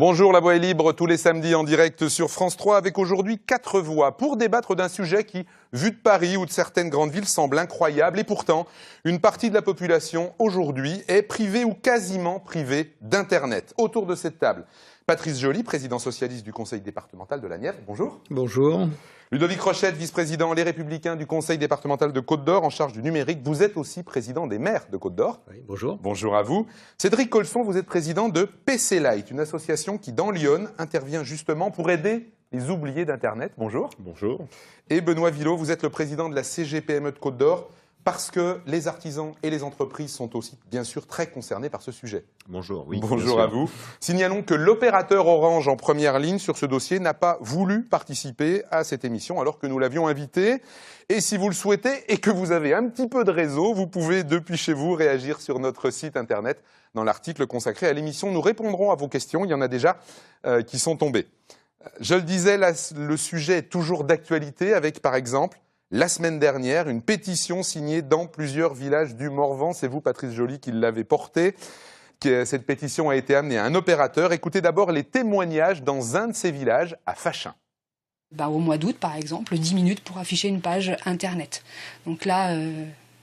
Bonjour, La Voix est libre, tous les samedis en direct sur France 3, avec aujourd'hui 4 voix pour débattre d'un sujet qui, vu de Paris ou de certaines grandes villes, semble incroyable. Et pourtant, une partie de la population, aujourd'hui, est privée ou quasiment privée d'Internet. Autour de cette table, Patrice Joly, président socialiste du conseil départemental de la Nièvre. Bonjour. Bonjour. Ludovic Rochette, vice-président Les Républicains du conseil départemental de Côte-d'Or, en charge du numérique. Vous êtes aussi président des maires de Côte-d'Or. Oui, bonjour. Bonjour à vous. Cédric Colson, vous êtes président de PC Light, une association qui, dans Lyon, intervient justement pour aider les oubliés d'Internet. Bonjour. Bonjour. Et Benoît Villot, vous êtes le président de la CGPME de Côte-d'Or, parce que les artisans et les entreprises sont aussi, bien sûr, très concernés par ce sujet. Bonjour, oui. Bonjour à vous. Signalons que l'opérateur Orange en première ligne sur ce dossier n'a pas voulu participer à cette émission alors que nous l'avions invité. Et si vous le souhaitez et que vous avez un petit peu de réseau, vous pouvez depuis chez vous réagir sur notre site internet dans l'article consacré à l'émission. Nous répondrons à vos questions, il y en a déjà qui sont tombées. Je le disais, le sujet est toujours d'actualité avec par exemple la semaine dernière, une pétition signée dans plusieurs villages du Morvan. C'est vous, Patrice Joly, qui l'avez portée. Cette pétition a été amenée à un opérateur. Écoutez d'abord les témoignages dans un de ces villages, à Fachin. Au mois d'août, par exemple, 10 minutes pour afficher une page Internet. Donc là,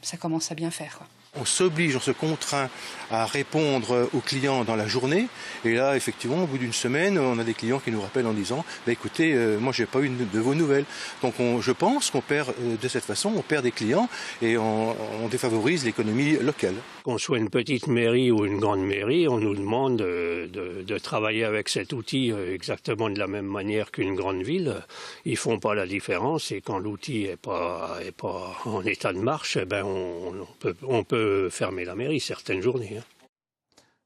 ça commence à bien faire, quoi. On s'oblige, on se contraint à répondre aux clients dans la journée. Et là, effectivement, au bout d'une semaine, on a des clients qui nous rappellent en disant écoutez, moi, j'ai pas eu de vos nouvelles. Donc, je pense qu'on perd, de cette façon, on perd des clients et on défavorise l'économie locale. Qu'on soit une petite mairie ou une grande mairie, on nous demande de travailler avec cet outil exactement de la même manière qu'une grande ville. Ils font pas la différence et quand l'outil est pas en état de marche, on peut fermer la mairie certaines journées.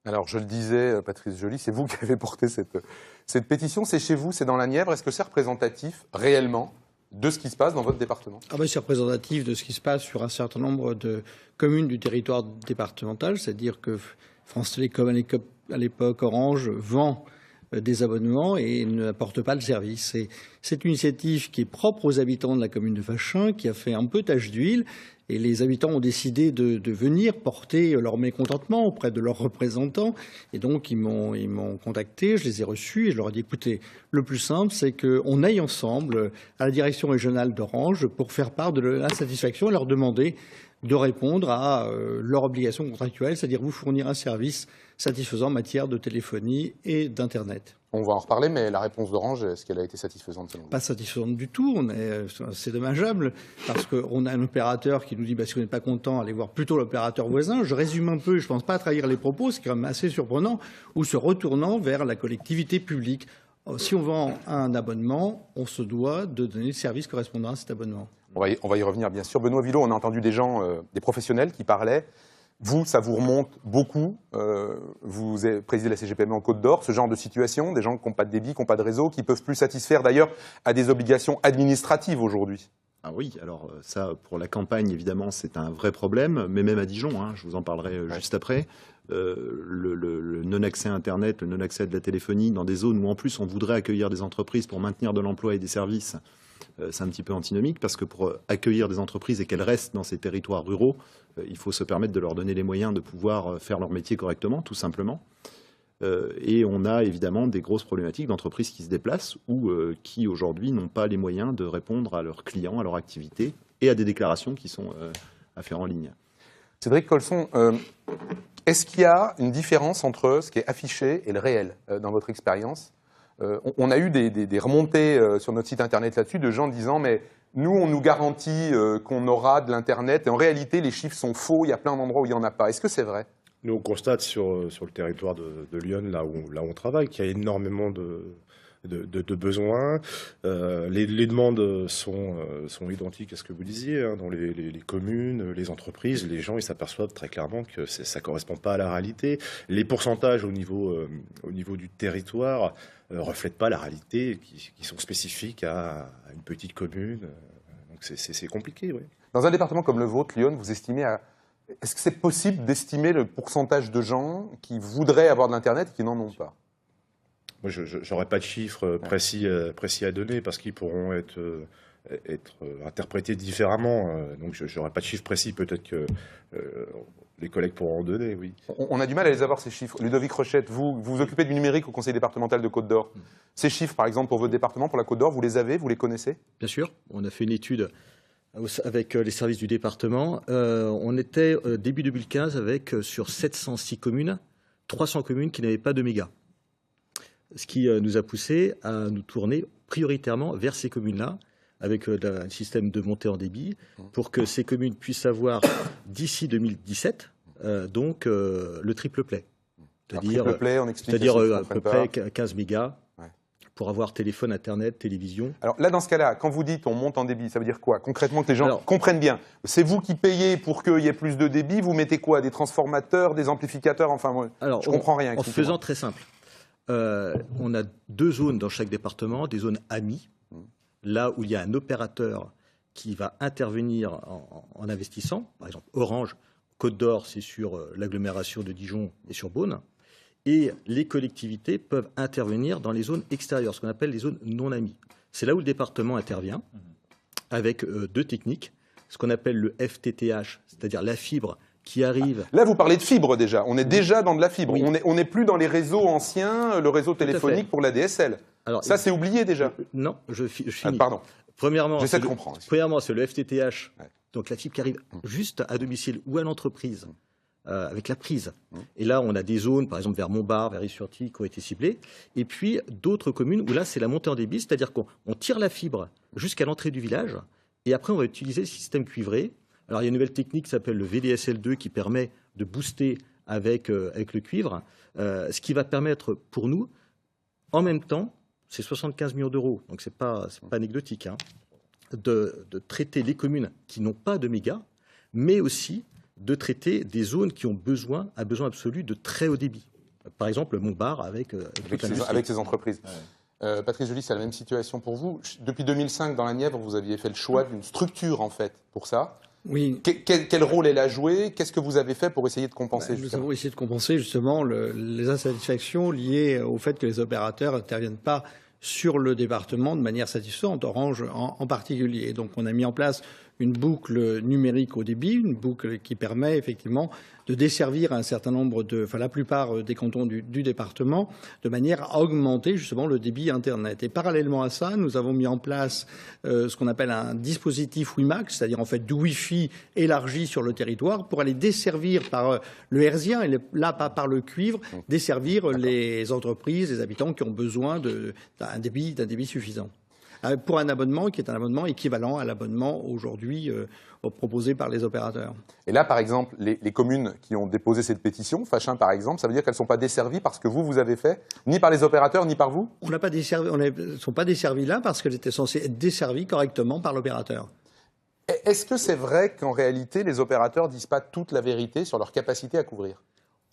Alors, je le disais, Patrice Joly, c'est vous qui avez porté cette pétition. C'est chez vous, c'est dans la Nièvre. Est-ce que c'est représentatif, réellement, de ce qui se passe dans votre département? C'est représentatif de ce qui se passe sur un certain nombre de communes du territoire départemental. C'est-à-dire que France Télécom, à l'époque, Orange, vend des abonnements et n'apporte pas le service. C'est une initiative qui est propre aux habitants de la commune de Fachin, qui a fait un peu tache d'huile. Et les habitants ont décidé de venir porter leur mécontentement auprès de leurs représentants. Et donc, ils m'ont contacté, je les ai reçus et je leur ai dit, écoutez, le plus simple, c'est qu'on aille ensemble à la direction régionale d'Orange pour faire part de l'insatisfaction et leur demander de répondre à leur obligation contractuelle, c'est-à-dire vous fournir un service satisfaisant en matière de téléphonie et d'Internet. On va en reparler, mais la réponse d'Orange, est-ce qu'elle a été satisfaisante selon vous? Pas satisfaisante du tout. C'est dommageable parce qu'on a un opérateur qui nous dit si vous n'êtes pas content, allez voir plutôt l'opérateur voisin. Je résume un peu, je ne pense pas à trahir les propos, c'est quand même assez surprenant, ou se retournant vers la collectivité publique. Si on vend un abonnement, on se doit de donner le service correspondant à cet abonnement. On va y revenir, bien sûr. Benoît Villot, on a entendu des gens, des professionnels qui parlaient. Vous, ça vous remonte beaucoup. Vous présidez la CGPME en Côte-d'Or, ce genre de situation, des gens qui n'ont pas de débit, qui n'ont pas de réseau, qui ne peuvent plus satisfaire d'ailleurs à des obligations administratives aujourd'hui. Ah oui, alors ça, pour la campagne, évidemment, c'est un vrai problème, mais même à Dijon, je vous en parlerai juste après. Le non-accès à Internet, le non-accès à de la téléphonie dans des zones où en plus on voudrait accueillir des entreprises pour maintenir de l'emploi et des services, c'est un petit peu antinomique parce que pour accueillir des entreprises et qu'elles restent dans ces territoires ruraux, il faut se permettre de leur donner les moyens de pouvoir faire leur métier correctement, tout simplement. Et on a évidemment des grosses problématiques d'entreprises qui se déplacent ou qui aujourd'hui n'ont pas les moyens de répondre à leurs clients, à leur activité et à des déclarations qui sont à faire en ligne. Cédric Colson, est-ce qu'il y a une différence entre ce qui est affiché et le réel dans votre expérience? On a eu des remontées sur notre site internet là-dessus de gens disant mais nous on nous garantit qu'on aura de l'internet et en réalité les chiffres sont faux, il y a plein d'endroits où il n'y en a pas. Est-ce que c'est vrai? Nous on constate sur le territoire de Lyon, là où on travaille, qu'il y a énormément de besoins. Les demandes sont identiques à ce que vous disiez, dans les communes, les entreprises. Les gens ils s'aperçoivent très clairement que ça ne correspond pas à la réalité. Les pourcentages au niveau du territoire ne reflètent pas la réalité qui sont spécifiques à une petite commune. Donc c'est compliqué, oui. Dans un département comme le vôtre, Lyon, vous estimez est-ce que c'est possible d'estimer le pourcentage de gens qui voudraient avoir de l'Internet et qui n'en ont pas? Moi, je n'aurais pas de chiffres précis à donner parce qu'ils pourront être être interprété différemment. Donc je n'aurai pas de chiffre précis, peut-être que les collègues pourront en donner, oui. On a du mal à les avoir, ces chiffres. Ludovic Rochette, vous vous occupez du numérique au Conseil départemental de Côte-d'Or. Ces chiffres, par exemple, pour votre département, pour la Côte-d'Or, vous les avez, vous les connaissez? Bien sûr, on a fait une étude avec les services du département. On était début 2015 avec sur 706 communes, 300 communes qui n'avaient pas de méga. Ce qui nous a poussé à nous tourner prioritairement vers ces communes-là, avec un système de montée en débit, pour que ces communes puissent avoir, d'ici 2017, le triple play. C'est-à-dire à peu près 15 mégas pour avoir téléphone, Internet, télévision. Alors là, dans ce cas-là, quand vous dites on monte en débit, ça veut dire quoi? Concrètement, que les gens comprennent bien. C'est vous qui payez pour qu'il y ait plus de débit? Vous mettez quoi? Des transformateurs, des amplificateurs? Enfin, moi, je comprends rien. En faisant très simple, on a 2 zones dans chaque département, des zones amies, là où il y a un opérateur qui va intervenir en investissant. Par exemple, Orange, Côte d'Or, c'est sur l'agglomération de Dijon et sur Beaune. Et les collectivités peuvent intervenir dans les zones extérieures, ce qu'on appelle les zones non amies. C'est là où le département intervient, avec 2 techniques, ce qu'on appelle le FTTH, c'est-à-dire la fibre qui arrive... Là, vous parlez de fibre déjà. On est déjà dans de la fibre. Oui. On n'est plus dans les réseaux anciens, le réseau téléphonique pour la DSL. Alors, ça, c'est oublié déjà. Non, je finis. Pardon. Premièrement, j'essaie de comprendre. Premièrement, c'est le FTTH, donc la fibre qui arrive juste à domicile ou à l'entreprise. Avec la prise. Et là, on a des zones, par exemple vers Montbard, vers Is-sur-Tille, qui ont été ciblées. Et puis d'autres communes où là, c'est la montée en débit, c'est-à-dire qu'on tire la fibre jusqu'à l'entrée du village. Et après, on va utiliser le système cuivré. Alors, il y a une nouvelle technique qui s'appelle le VDSL2 qui permet de booster avec le cuivre. Ce qui va permettre pour nous, en même temps, c'est 75 millions d'euros, donc c'est pas anecdotique, hein, de traiter les communes qui n'ont pas de méga, mais aussi de traiter des zones qui ont besoin absolu de très haut débit. Par exemple, Montbard avec ces entreprises. Ouais. Patrice Joly, c'est la même situation pour vous. Depuis 2005, dans la Nièvre, vous aviez fait le choix d'une structure, en fait, pour ça. Oui. Quel rôle elle a joué? Qu'est-ce que vous avez fait pour essayer de compenser? Nous avons essayé de compenser, justement, les insatisfactions liées au fait que les opérateurs n'interviennent pas sur le département de manière satisfaisante, Orange en particulier. Donc, on a mis en place une boucle numérique au débit, une boucle qui permet effectivement de desservir un certain nombre la plupart des cantons du département, de manière à augmenter justement le débit Internet. Et parallèlement à ça, nous avons mis en place ce qu'on appelle un dispositif WiMax, c'est-à-dire en fait du Wi-Fi élargi sur le territoire pour aller desservir par le hertzien, et là pas par le cuivre, desservir les entreprises, les habitants qui ont besoin d'un débit suffisant. Pour un abonnement qui est un abonnement équivalent à l'abonnement aujourd'hui proposé par les opérateurs. Et là, par exemple, les communes qui ont déposé cette pétition, Fachin par exemple, ça veut dire qu'elles ne sont pas desservies parce que vous avez fait, ni par les opérateurs, ni par vous? On ne sont pas desservies là parce qu'elles étaient censées être desservies correctement par l'opérateur. Est-ce que c'est vrai qu'en réalité, les opérateurs ne disent pas toute la vérité sur leur capacité à couvrir?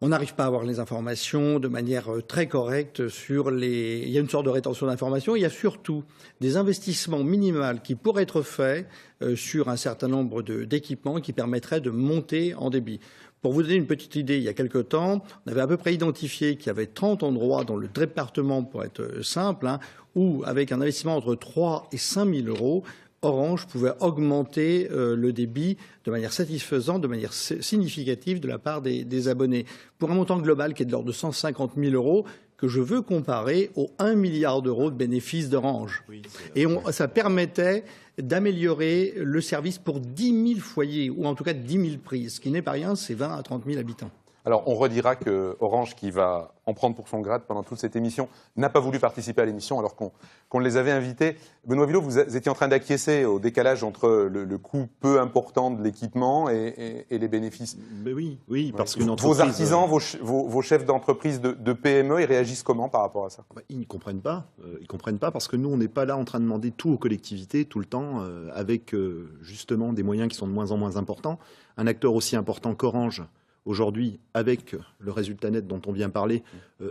On n'arrive pas à avoir les informations de manière très correcte sur Il y a une sorte de rétention d'informations. Il y a surtout des investissements minimaux qui pourraient être faits sur un certain nombre d'équipements qui permettraient de monter en débit. Pour vous donner une petite idée, il y a quelque temps, on avait à peu près identifié qu'il y avait 30 endroits dans le département, pour être simple, où avec un investissement entre 3 et 5 000 euros, Orange pouvait augmenter le débit de manière satisfaisante, de manière significative de la part des abonnés. Pour un montant global qui est de l'ordre de 150 000 euros, que je veux comparer aux 1 milliard d'euros de bénéfices d'Orange. Oui, et ça permettait d'améliorer le service pour 10 000 foyers, ou en tout cas 10 000 prises, ce qui n'est pas rien, c'est 20 à 30 000 habitants. Alors, on redira que Orange, qui va en prendre pour son grade pendant toute cette émission, n'a pas voulu participer à l'émission alors qu'on les avait invités. Benoît Villot, vous étiez en train d'acquiescer au décalage entre le coût peu important de l'équipement et les bénéfices. Mais oui, parce qu'une entreprise... Vos artisans, vos chefs d'entreprise de PME, ils réagissent comment par rapport à ça? Ils ne comprennent pas. Ils comprennent pas parce que nous, on n'est pas là en train de demander tout aux collectivités tout le temps, avec justement des moyens qui sont de moins en moins importants. Un acteur aussi important qu'Orange, aujourd'hui, avec le résultat net dont on vient parler,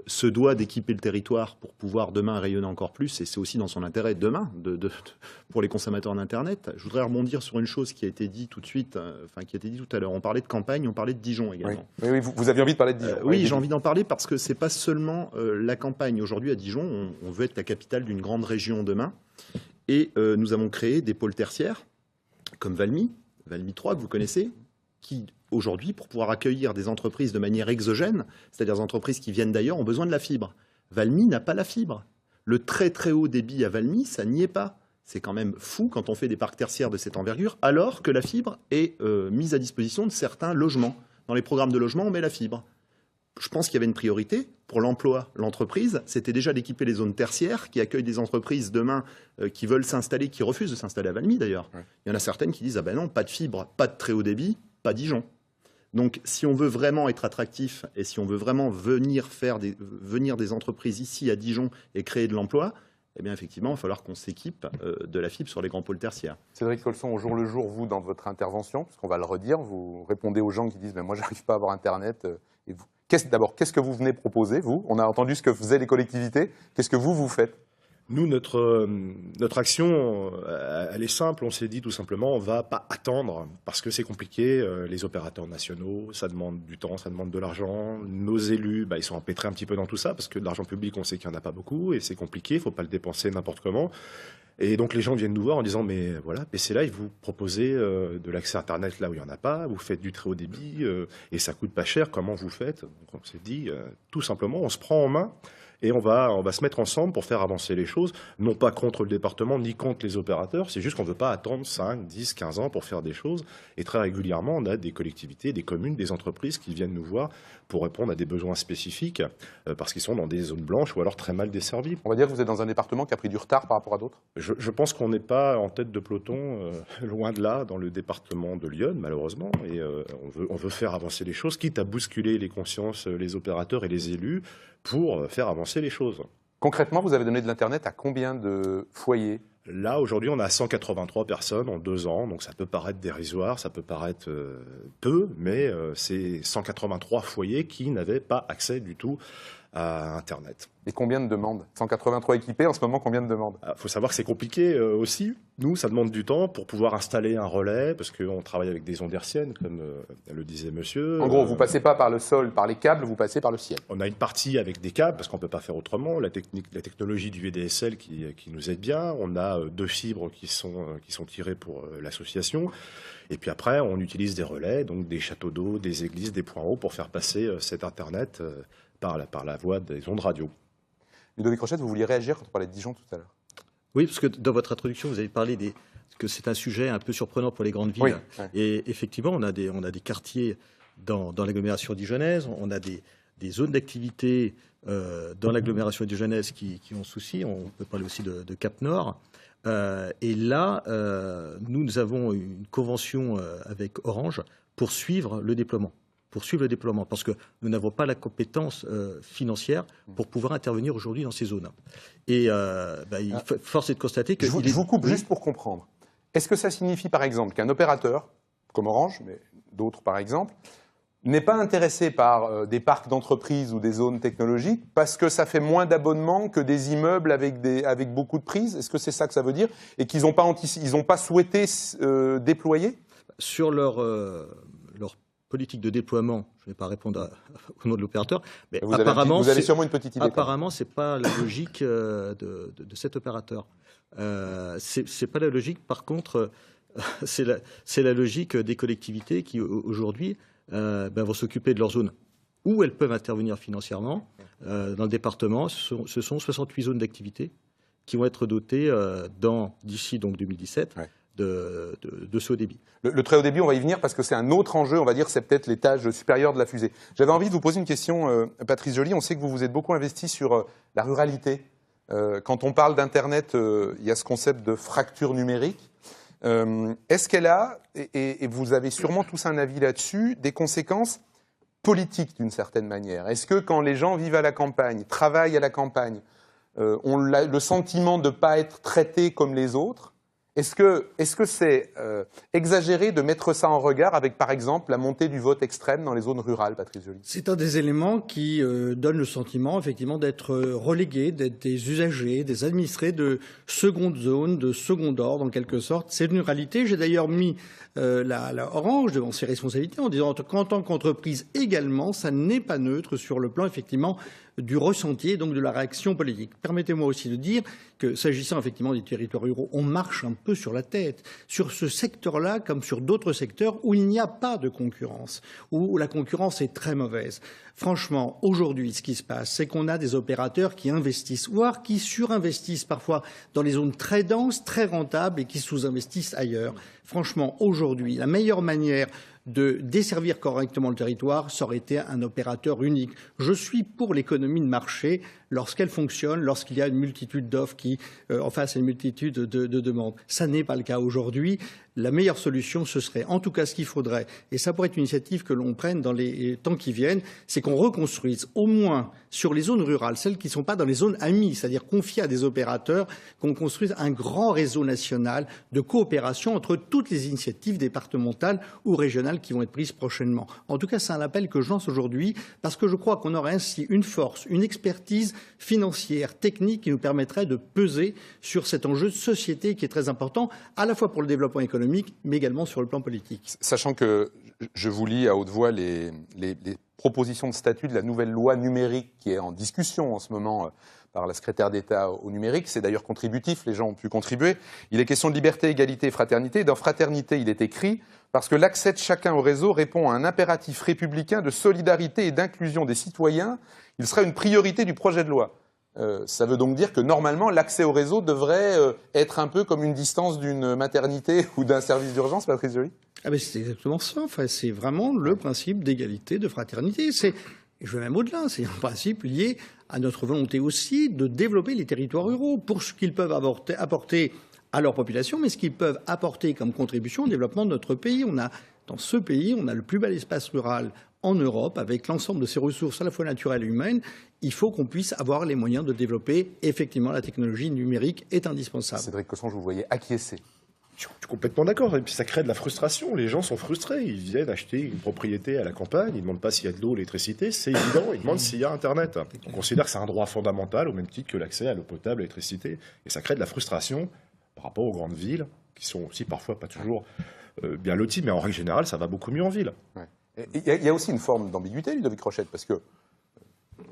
se doit d'équiper le territoire pour pouvoir demain rayonner encore plus. Et c'est aussi dans son intérêt demain pour les consommateurs d'Internet. Je voudrais rebondir sur une chose qui a été dit tout de suite, qui a été dit tout à l'heure. On parlait de campagne, on parlait de Dijon également. Oui, vous aviez envie de parler de Dijon. Oui, j'ai envie d'en parler parce que c'est pas seulement la campagne. Aujourd'hui, à Dijon, on veut être la capitale d'une grande région demain. Et nous avons créé des pôles tertiaires, comme Valmy 3, que vous connaissez, qui, aujourd'hui, pour pouvoir accueillir des entreprises de manière exogène, c'est-à-dire des entreprises qui viennent d'ailleurs, ont besoin de la fibre. Valmy n'a pas la fibre. Le très très haut débit à Valmy, ça n'y est pas. C'est quand même fou quand on fait des parcs tertiaires de cette envergure, alors que la fibre est mise à disposition de certains logements. Dans les programmes de logement, on met la fibre. Je pense qu'il y avait une priorité pour l'emploi, l'entreprise. C'était déjà d'équiper les zones tertiaires qui accueillent des entreprises demain qui veulent s'installer, qui refusent de s'installer à Valmy d'ailleurs. Ouais. Il y en a certaines qui disent « Ah ben non, pas de fibre, pas de très haut débit, pas Dijon ». Donc, si on veut vraiment être attractif et si on veut vraiment venir des entreprises ici à Dijon et créer de l'emploi, eh bien, effectivement, il va falloir qu'on s'équipe de la fibre sur les grands pôles tertiaires. Cédric Colson, au jour le jour, vous, dans votre intervention, puisqu'on va le redire, vous répondez aux gens qui disent « Moi, j'arrive pas à avoir Internet. » Et vous, d'abord, qu'est-ce que vous venez proposer, vous? On a entendu ce que faisaient les collectivités. Qu'est-ce que vous faites? Nous, notre action, elle est simple. On s'est dit tout simplement, on ne va pas attendre parce que c'est compliqué. Les opérateurs nationaux, ça demande du temps, ça demande de l'argent. Nos élus, ils sont empêtrés un petit peu dans tout ça parce que de l'argent public, on sait qu'il n'y en a pas beaucoup et c'est compliqué. Il ne faut pas le dépenser n'importe comment. Et donc les gens viennent nous voir en disant mais voilà, PC Live, vous proposez de l'accès à Internet là où il n'y en a pas, vous faites du très haut débit et ça coûte pas cher, comment vous faites? Donc on s'est dit tout simplement, on se prend en main et on va se mettre ensemble pour faire avancer les choses, non pas contre le département ni contre les opérateurs, c'est juste qu'on ne veut pas attendre 5, 10, 15 ans pour faire des choses. Et très régulièrement, on a des collectivités, des communes, des entreprises qui viennent nous voir pour répondre à des besoins spécifiques parce qu'ils sont dans des zones blanches ou alors très mal desservies. On va dire que vous êtes dans un département qui a pris du retard par rapport à d'autres? Je pense qu'on n'est pas en tête de peloton, loin de là, dans le département de Lyon, malheureusement. Et on veut faire avancer les choses, quitte à bousculer les consciences, les opérateurs et les élus, pour faire avancer les choses. Concrètement, vous avez donné de l'Internet à combien de foyers? Là, aujourd'hui, on a 183 personnes en 2 ans, donc ça peut paraître dérisoire, ça peut paraître peu, mais c'est 183 foyers qui n'avaient pas accès du tout à Internet. Et combien de demandes? 183 équipés, en ce moment, combien de demandes? Il faut savoir que c'est compliqué aussi. Nous, ça demande du temps pour pouvoir installer un relais, parce qu'on travaille avec des ondes hertziennes, comme le disait monsieur. En gros, vous ne passez pas par le sol, par les câbles, vous passez par le ciel. On a une partie avec des câbles, parce qu'on ne peut pas faire autrement. La technologie du VDSL qui nous aide bien. On a 2 fibres qui sont tirées pour l'association. Et puis après, on utilise des relais, donc des châteaux d'eau, des églises, des points hauts, pour faire passer cet Internet par la voie des ondes radio. Ludovic Rochette, vous vouliez réagir quand on parlait de Dijon tout à l'heure? Oui, parce que dans votre introduction, vous avez parlé que c'est un sujet un peu surprenant pour les grandes villes. Oui, ouais. Et effectivement, on a des quartiers dans l'agglomération dijonnaise, on a des zones d'activité dans l'agglomération dijonnaise qui ont souci. On peut parler aussi de Cap Nord. Et là, nous avons une convention avec Orange pour suivre le déploiement. Parce que nous n'avons pas la compétence financière pour pouvoir intervenir aujourd'hui dans ces zones. Et force est de constater que... Je vous coupe juste pour comprendre. Est-ce que ça signifie, par exemple, qu'un opérateur, comme Orange, mais d'autres par exemple, n'est pas intéressé par des parcs d'entreprises ou des zones technologiques parce que ça fait moins d'abonnements que des immeubles avec beaucoup de prises? Est-ce que c'est ça que ça veut dire? Et qu'ils n'ont pas souhaité déployer? Sur leur politique de déploiement, je ne vais pas répondre au nom de l'opérateur, mais vous avez sûrement une petite idée. Apparemment, ce n'est pas la logique de cet opérateur. C'est pas la logique, par contre, c'est la logique des collectivités qui, aujourd'hui, vont s'occuper de leur zone où elles peuvent intervenir financièrement. Dans le département, ce sont 68 zones d'activité qui vont être dotées d'ici donc 2017. Ouais. De ce haut débit. Le très haut débit, on va y venir parce que c'est un autre enjeu, on va dire, c'est peut-être l'étage supérieur de la fusée. J'avais envie de vous poser une question, Patrice Joly. On sait que vous vous êtes beaucoup investi sur la ruralité. Quand on parle d'Internet, il y a ce concept de fracture numérique. Est-ce qu'elle a, et vous avez sûrement tous un avis là-dessus, des conséquences politiques d'une certaine manière? Est-ce que quand les gens vivent à la campagne, travaillent à la campagne, ont le sentiment de ne pas être traités comme les autres? Est-ce que c'est exagéré de mettre ça en regard avec, par exemple, la montée du vote extrême dans les zones rurales, Patrice Joly? C'est un des éléments qui donne le sentiment, effectivement, d'être relégués, d'être des usagers, des administrés de seconde zone, de second ordre, en quelque sorte. C'est une réalité. J'ai d'ailleurs mis la Orange devant ses responsabilités en disant qu'en tant qu'entreprise également, ça n'est pas neutre sur le plan, effectivement, du ressenti et donc de la réaction politique. Permettez-moi aussi de dire que, s'agissant effectivement des territoires ruraux, on marche un peu sur la tête. Sur ce secteur-là, comme sur d'autres secteurs où il n'y a pas de concurrence, où la concurrence est très mauvaise. Franchement, aujourd'hui, ce qui se passe, c'est qu'on a des opérateurs qui investissent, voire qui surinvestissent parfois dans les zones très denses, très rentables et qui sous-investissent ailleurs. Franchement, aujourd'hui, la meilleure manière de desservir correctement le territoire, ça aurait été un opérateur unique. Je suis pour l'économie de marché lorsqu'elle fonctionne, lorsqu'il y a une multitude d'offres qui en face à une multitude de demandes. Ça n'est pas le cas aujourd'hui. La meilleure solution, ce serait, en tout cas ce qu'il faudrait, et ça pourrait être une initiative que l'on prenne dans les temps qui viennent, c'est qu'on reconstruise au moins sur les zones rurales, celles qui ne sont pas dans les zones amies, c'est-à-dire confiées à des opérateurs, qu'on construise un grand réseau national de coopération entre toutes les initiatives départementales ou régionales qui vont être prises prochainement. En tout cas, c'est un appel que je lance aujourd'hui parce que je crois qu'on aurait ainsi une force, une expertise financière, technique qui nous permettrait de peser sur cet enjeu de société qui est très important, à la fois pour le développement économique, mais également sur le plan politique. Sachant que je vous lis à haute voix les propositions de statut de la nouvelle loi numérique qui est en discussion en ce moment par la secrétaire d'État au numérique. C'est d'ailleurs contributif, les gens ont pu contribuer. Il est question de liberté, égalité et fraternité. Dans fraternité, il est écrit « Parce que l'accès de chacun au réseau répond à un impératif républicain de solidarité et d'inclusion des citoyens, il sera une priorité du projet de loi ». Ça veut donc dire que normalement l'accès au réseau devrait être un peu comme une distance d'une maternité ou d'un service d'urgence, Patrice Joly? Ah ben c'est exactement ça. Enfin, c'est vraiment le principe d'égalité, de fraternité. Je vais même au-delà, c'est un principe lié à notre volonté aussi de développer les territoires ruraux pour ce qu'ils peuvent apporter à leur population, mais ce qu'ils peuvent apporter comme contribution au développement de notre pays. Dans ce pays, on a le plus bel espace rural en Europe, avec l'ensemble de ses ressources à la fois naturelles et humaines. Il faut qu'on puisse avoir les moyens de développer. Effectivement, la technologie numérique est indispensable. Cédric Cosson, je vous voyais acquiescer. Je suis complètement d'accord. Et puis ça crée de la frustration. Les gens sont frustrés. Ils viennent acheter une propriété à la campagne. Ils ne demandent pas s'il y a de l'eau, l'électricité. C'est évident. Ils demandent s'il y a Internet. On considère que c'est un droit fondamental au même titre que l'accès à l'eau potable, à l'électricité. Et ça crée de la frustration par rapport aux grandes villes, qui sont aussi parfois pas toujours bien loties. Mais en règle générale, ça va beaucoup mieux en ville. Ouais. Il y a aussi une forme d'ambiguïté, Ludovic Rochette, parce que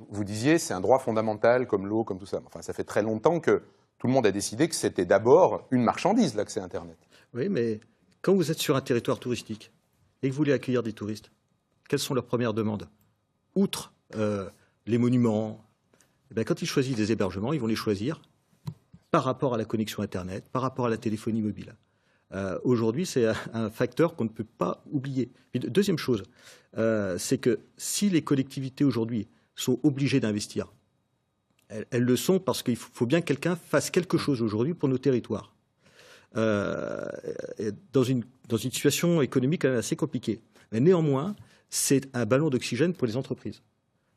vous disiez c'est un droit fondamental comme l'eau, comme tout ça. Enfin, ça fait très longtemps que tout le monde a décidé que c'était d'abord une marchandise, l'accès à Internet. Oui, mais quand vous êtes sur un territoire touristique et que vous voulez accueillir des touristes, quelles sont leurs premières demandes? Outre les monuments, eh bien, quand ils choisissent des hébergements, ils vont les choisir par rapport à la connexion Internet, par rapport à la téléphonie mobile. Aujourd'hui, c'est un facteur qu'on ne peut pas oublier. Puis, deuxième chose, c'est que si les collectivités aujourd'hui sont obligées d'investir, elles le sont parce qu'il faut bien que quelqu'un fasse quelque chose aujourd'hui pour nos territoires. Dans une situation économique assez compliquée. Mais néanmoins, c'est un ballon d'oxygène pour les entreprises.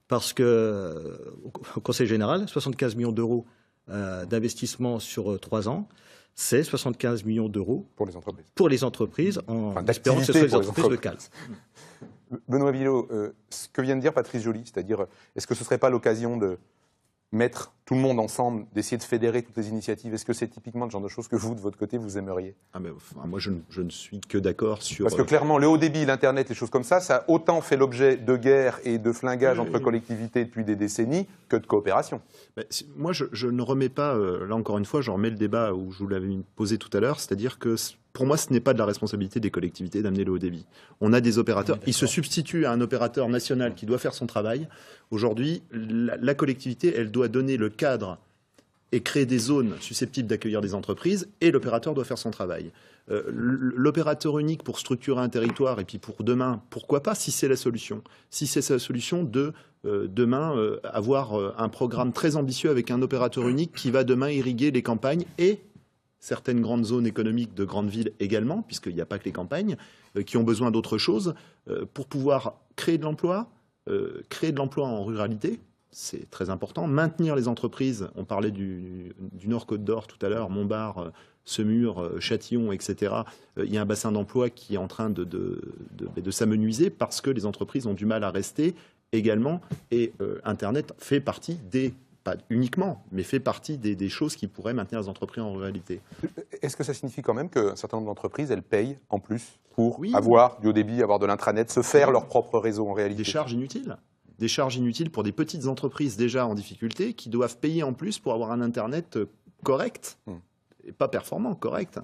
Parce que, au Conseil général, 75 millions d'euros d'investissement sur 3 ans, c'est 75 millions d'euros pour les entreprises, en espérant que ce soit des entreprises locales. Benoît Villot, ce que vient de dire Patrice Joly, c'est-à-dire, est-ce que ce ne serait pas l'occasion de mettre tout le monde ensemble, d'essayer de fédérer toutes les initiatives? Est-ce que c'est typiquement le genre de choses que vous, de votre côté, vous aimeriez? Moi, je ne suis que d'accord sur... Parce que clairement, le haut débit, l'Internet, les choses comme ça, ça a autant fait l'objet de guerres et de flingage entre collectivités depuis des décennies que de coopération. Moi, je ne remets pas, là encore une fois, je remets le débat où je vous l'avais posé tout à l'heure, c'est-à-dire que pour moi, ce n'est pas de la responsabilité des collectivités d'amener le haut débit. On a des opérateurs, ils se substituent à un opérateur national qui doit faire son travail. Aujourd'hui, la collectivité, elle doit donner le cadre et créer des zones susceptibles d'accueillir des entreprises, et l'opérateur doit faire son travail. L'opérateur unique pour structurer un territoire, et puis pour demain, pourquoi pas, si c'est la solution. Si c'est la solution de demain avoir un programme très ambitieux avec un opérateur unique qui va demain irriguer les campagnes et certaines grandes zones économiques de grandes villes également, puisqu'il n'y a pas que les campagnes, qui ont besoin d'autre chose, pour pouvoir créer de l'emploi en ruralité, c'est très important. Maintenir les entreprises, on parlait du Nord-Côte d'Or tout à l'heure, Montbard, Semur, Châtillon, etc. Il y a un bassin d'emploi qui est en train de s'amenuiser parce que les entreprises ont du mal à rester également. Et Internet fait partie pas uniquement, mais fait partie des choses qui pourraient maintenir les entreprises en ruralité. Est-ce que ça signifie quand même qu'un certain nombre d'entreprises, elles payent en plus pour avoir du haut débit, avoir de l'intranet, se faire leur propre réseau en réalité? Des charges inutiles. des charges inutiles pour des petites entreprises déjà en difficulté qui doivent payer en plus pour avoir un Internet correct, et pas performant, correct.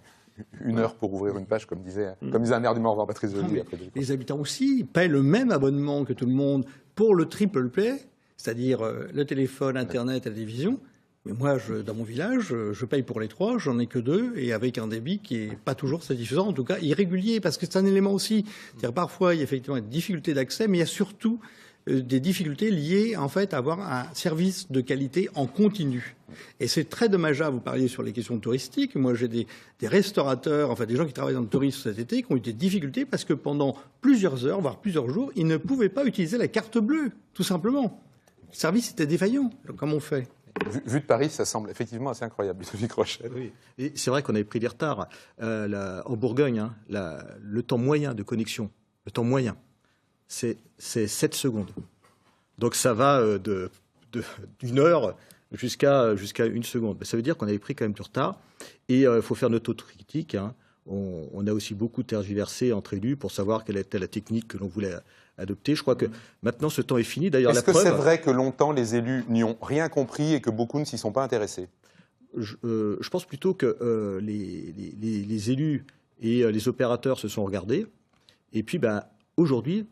1 heure pour ouvrir une page, comme disait un maire du Morvan, Patrice Joly. Les habitants aussi paient le même abonnement que tout le monde pour le triple play, c'est-à-dire le téléphone, Internet et la télévision. Mais moi, dans mon village, je paye pour les 3, j'en ai que 2, et avec un débit qui est pas toujours satisfaisant, en tout cas irrégulier, parce que c'est un élément aussi. C'est-à-dire parfois, il y a effectivement des difficultés d'accès, mais il y a surtout des difficultés liées en fait à avoir un service de qualité en continu. Et c'est très dommageable. Vous parliez sur les questions touristiques. Moi, j'ai des restaurateurs, enfin des gens qui travaillent dans le tourisme cet été, qui ont eu des difficultés parce que pendant plusieurs heures, voire plusieurs jours, ils ne pouvaient pas utiliser la carte bleue, tout simplement. Le service était défaillant. Alors, comment on fait ? Vu de Paris, ça semble effectivement assez incroyable, Ludovic Rochelle. Oui. Et c'est vrai qu'on avait pris des retards. En Bourgogne, hein, le temps moyen de connexion, le temps moyen, c'est 7 secondes. Donc ça va d'une heure jusqu'à 1 seconde. Ça veut dire qu'on avait pris quand même du retard. Et il faut faire notre autocritique. Hein. On a aussi beaucoup tergiversé entre élus pour savoir quelle était la technique que l'on voulait adopter. Je crois que maintenant ce temps est fini. D'ailleurs, est-ce que c'est vrai que longtemps les élus n'y ont rien compris et que beaucoup ne s'y sont pas intéressés ? Je pense plutôt que les élus et les opérateurs se sont regardés. Et puis, aujourd'hui,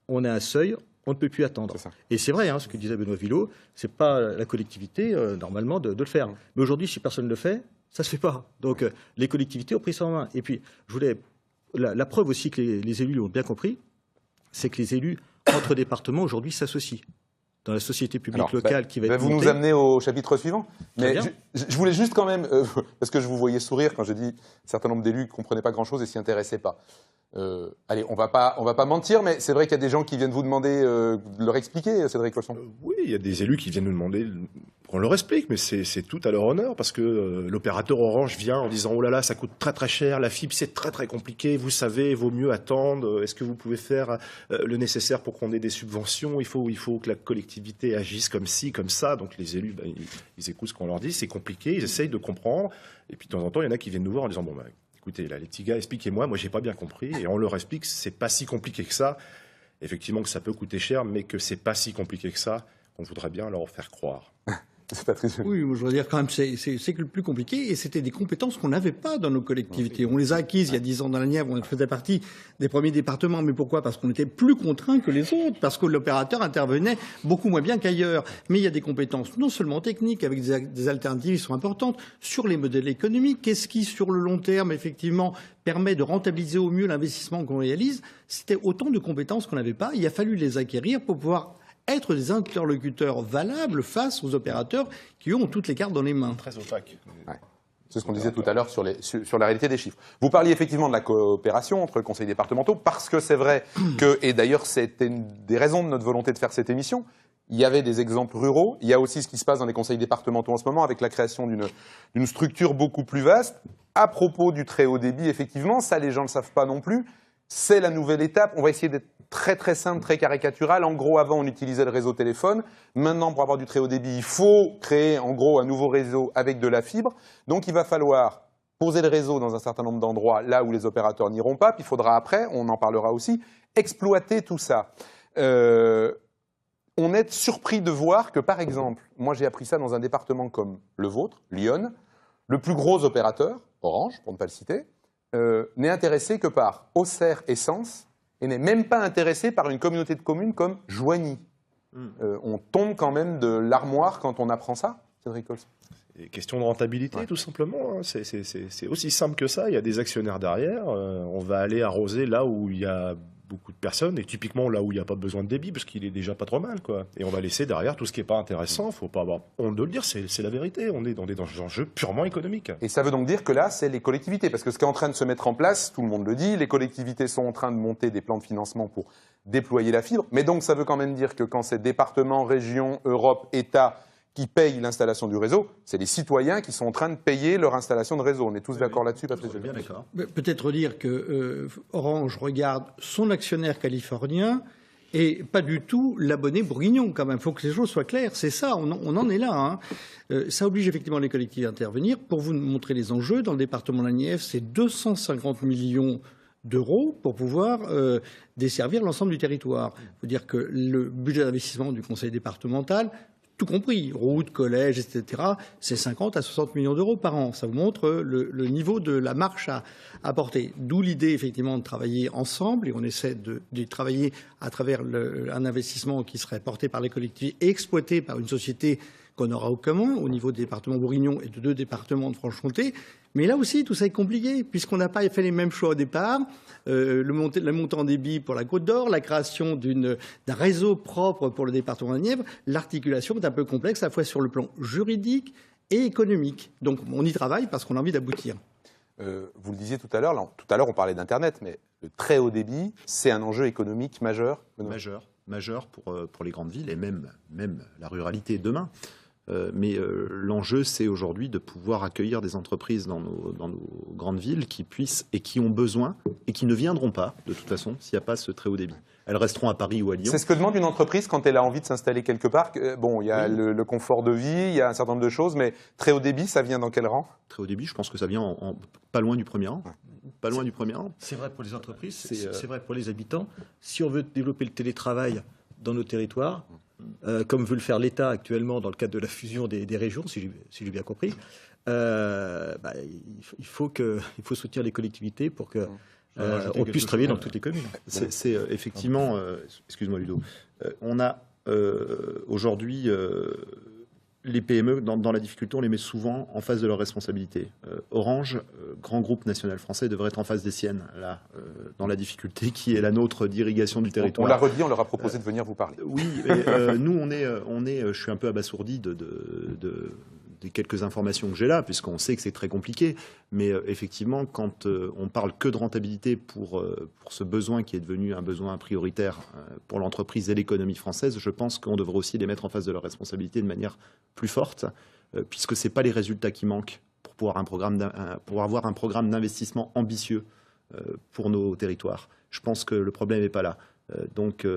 on a un seuil, on ne peut plus attendre. Et c'est vrai, hein, ce que disait Benoît Villot, c'est pas la collectivité, normalement, de le faire. Mais aujourd'hui, si personne ne le fait, ça se fait pas. Donc, les collectivités ont pris ça en main. Et puis, je voulais... La preuve aussi que les élus l'ont bien compris, c'est que les élus, entre départements, aujourd'hui, s'associent. Dans la société publique locale qui va être vous montée. nous amenez au chapitre suivant. Mais bien. je voulais juste quand même, parce que je vous voyais sourire quand j'ai dit un certain nombre d'élus ne comprenaient pas grand-chose et s'y intéressaient pas. Allez, on va pas mentir, mais c'est vrai qu'il y a des gens qui viennent vous demander de leur expliquer, Cédric Colson. Oui, il y a des élus qui viennent nous demander qu'on leur explique, mais c'est tout à leur honneur, parce que l'opérateur Orange vient en disant « Oh là là, ça coûte très très cher, la fibre c'est très très compliqué, vous savez, il vaut mieux attendre, est-ce que vous pouvez faire le nécessaire pour qu'on ait des subventions, il faut que la collectivité agisse comme ci, comme ça ». Donc les élus, ils écoutent ce qu'on leur dit, c'est compliqué, ils essayent de comprendre, et puis de temps en temps, il y en a qui viennent nous voir en disant « Bon, écoutez, là, les petits gars, expliquez-moi, moi j'ai pas bien compris », et on leur explique que c'est pas si compliqué que ça, effectivement que ça peut coûter cher, mais que c'est pas si compliqué que ça, qu'on voudrait bien leur faire croire. Oui, moi, je veux dire quand même, c'est le plus compliqué, et c'était des compétences qu'on n'avait pas dans nos collectivités. On les a acquises il y a 10 ans dans la Nièvre, on faisait partie des premiers départements, mais pourquoi ? Parce qu'on était plus contraints que les autres, parce que l'opérateur intervenait beaucoup moins bien qu'ailleurs. Mais il y a des compétences non seulement techniques, avec des alternatives qui sont importantes, sur les modèles économiques, qu'est-ce qui, sur le long terme, effectivement, permet de rentabiliser au mieux l'investissement qu'on réalise. C'était autant de compétences qu'on n'avait pas. Il a fallu les acquérir pour pouvoir être des interlocuteurs valables face aux opérateurs qui ont toutes les cartes dans les mains. Très opaque. Ouais. C'est ce qu'on disait tout à l'heure sur la réalité des chiffres. Vous parliez effectivement de la coopération entre les conseils départementaux, parce que c'est vrai que, et d'ailleurs c'était une des raisons de notre volonté de faire cette émission, il y avait des exemples ruraux, il y a aussi ce qui se passe dans les conseils départementaux en ce moment avec la création d'une structure beaucoup plus vaste. À propos du très haut débit, effectivement, ça les gens ne le savent pas non plus, c'est la nouvelle étape. On va essayer d'être très très simple, très caricatural. En gros, avant, on utilisait le réseau téléphone. Maintenant, pour avoir du très haut débit, il faut créer en gros un nouveau réseau avec de la fibre. Donc, il va falloir poser le réseau dans un certain nombre d'endroits, là où les opérateurs n'iront pas. Puis, il faudra après, on en parlera aussi, exploiter tout ça. On est surpris de voir que, par exemple, moi j'ai appris ça dans un département comme le vôtre, Lyon, le plus gros opérateur, Orange, pour ne pas le citer, n'est intéressé que par Auxerre et Sens, et n'est même pas intéressé par une communauté de communes comme Joigny. On tombe quand même de l'armoire quand on apprend ça, Cédric Colson. C'est question de rentabilité, tout simplement. Hein. C'est aussi simple que ça. Il y a des actionnaires derrière. On va aller arroser là où il y a beaucoup de personnes, et typiquement là où il n'y a pas besoin de débit, parce qu'il est déjà pas trop mal, quoi. Et on va laisser derrière tout ce qui n'est pas intéressant. Il ne faut pas avoir honte de le dire, c'est la vérité. On est dans des enjeux purement économiques. Et ça veut donc dire que là, c'est les collectivités, parce que ce qui est en train de se mettre en place, tout le monde le dit, les collectivités sont en train de monter des plans de financement pour déployer la fibre, mais donc ça veut quand même dire que quand c'est départements, régions, Europe, État qui payent l'installation du réseau, c'est les citoyens qui sont en train de payer leur installation de réseau. On est tous d'accord là-dessus, Patrice? Bien d'accord. Peut-être dire que Orange regarde son actionnaire californien et pas du tout l'abonné bourguignon, quand même. Il faut que les choses soient claires. C'est ça, on en est là. Hein. Ça oblige effectivement les collectivités à intervenir. Pour vous montrer les enjeux, dans le département de la Nièvre, c'est 250 millions d'euros pour pouvoir desservir l'ensemble du territoire. Il faut dire que le budget d'investissement du conseil départemental, tout compris, routes, collèges, etc., c'est 50 à 60 millions d'euros par an. Ça vous montre le niveau de la marche à porter. D'où l'idée, effectivement, de travailler ensemble, et on essaie de travailler à travers un investissement qui serait porté par les collectivités et exploité par une société qu'on aura au commun, au niveau des départements Bourguignon et de 2 départements de Franche-Comté. Mais là aussi, tout ça est compliqué, puisqu'on n'a pas fait les mêmes choix au départ. Le montant en débit pour la Côte d'Or, la création d'un réseau propre pour le département de la Nièvre, l'articulation est un peu complexe, à la fois sur le plan juridique et économique. Donc on y travaille parce qu'on a envie d'aboutir. Vous le disiez tout à l'heure, on parlait d'Internet, mais le très haut débit, c'est un enjeu économique majeur. Majeur pour les grandes villes et même la ruralité demain. Mais l'enjeu, c'est aujourd'hui de pouvoir accueillir des entreprises dans nos grandes villes qui puissent et qui ont besoin et qui ne viendront pas, de toute façon, s'il n'y a pas ce très haut débit. Elles resteront à Paris ou à Lyon. C'est ce que demande une entreprise quand elle a envie de s'installer quelque part. Bon, il y a le confort de vie, il y a un certain nombre de choses, mais très haut débit, ça vient dans quel rang? Très haut débit, je pense que ça vient pas loin du premier rang. Pas loin du premier rang. C'est vrai pour les entreprises, c'est vrai pour les habitants. Si on veut développer le télétravail dans nos territoires, comme veut le faire l'État actuellement dans le cadre de la fusion des régions, si j'ai bien compris, il faut soutenir les collectivités pour que on puisse travailler dans toutes les communes. C'est effectivement, excuse-moi Ludo, on a aujourd'hui les PME, dans la difficulté, on les met souvent en face de leurs responsabilités. Orange, grand groupe national français, devrait être en face des siennes, là, dans la difficulté qui est la nôtre d'irrigation du territoire. On l'a redit, on leur a proposé de venir vous parler. Oui, mais nous, je suis un peu abasourdi des quelques informations que j'ai là, puisqu'on sait que c'est très compliqué. Mais effectivement, quand on parle que de rentabilité pour ce besoin qui est devenu un besoin prioritaire pour l'entreprise et l'économie française, je pense qu'on devrait aussi les mettre en face de leurs responsabilités de manière plus forte, puisque ce n'est pas les résultats qui manquent pour avoir un programme d'investissement ambitieux pour nos territoires. Je pense que le problème n'est pas là. Donc,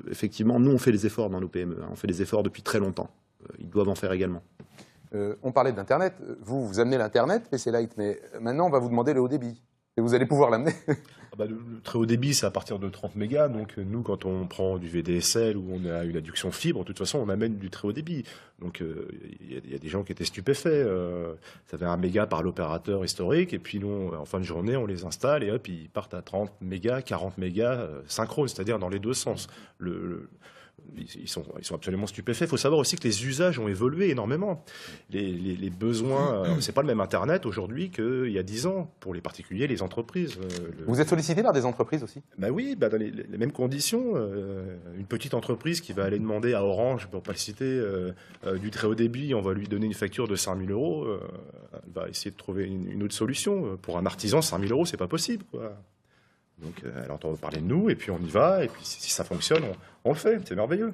effectivement, nous, on fait les efforts dans nos PME. On fait les efforts depuis très longtemps. Ils doivent en faire également. On parlait d'Internet. Vous amenez l'Internet, PC Light, mais maintenant, on va vous demander le haut débit. Et vous allez pouvoir l'amener. Le très haut débit, c'est à partir de 30 mégas. Donc, nous, quand on prend du VDSL ou on a une adduction fibre, de toute façon, on amène du très haut débit. Donc, il y a des gens qui étaient stupéfaits. Ça fait 1 méga par l'opérateur historique. Et puis, nous, en fin de journée, on les installe et hop, ils partent à 30 mégas, 40 mégas synchrone, c'est-à-dire dans les deux sens. Ils sont absolument stupéfaits. Il faut savoir aussi que les usages ont évolué énormément. Les besoins, c'est pas le même Internet aujourd'hui qu'il y a 10 ans pour les particuliers, les entreprises. Vous êtes sollicité par des entreprises aussi? Oui, dans les mêmes conditions. Une petite entreprise qui va aller demander à Orange, pour ne pas le citer, du très haut débit, on va lui donner une facture de 5 000 €. Elle va essayer de trouver une autre solution. Pour un artisan, 5 000 €, c'est pas possible, quoi. Donc, elle entend parler de nous, et puis on y va, et puis si ça fonctionne, on le fait, c'est merveilleux.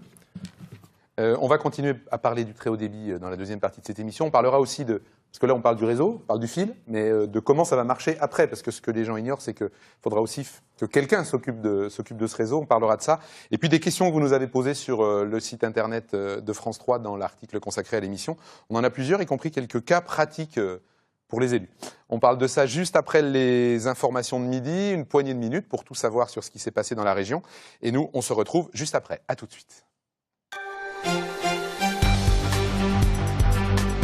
On va continuer à parler du très haut débit dans la deuxième partie de cette émission. On parlera aussi parce que là on parle du réseau, on parle du fil, mais de comment ça va marcher après, parce que ce que les gens ignorent, c'est qu'il faudra aussi que quelqu'un s'occupe de ce réseau, on parlera de ça. Et puis des questions que vous nous avez posées sur le site internet de France 3 dans l'article consacré à l'émission. On en a plusieurs, y compris quelques cas pratiques pour les élus. On parle de ça juste après les informations de midi, une poignée de minutes pour tout savoir sur ce qui s'est passé dans la région. Et nous, on se retrouve juste après. À tout de suite.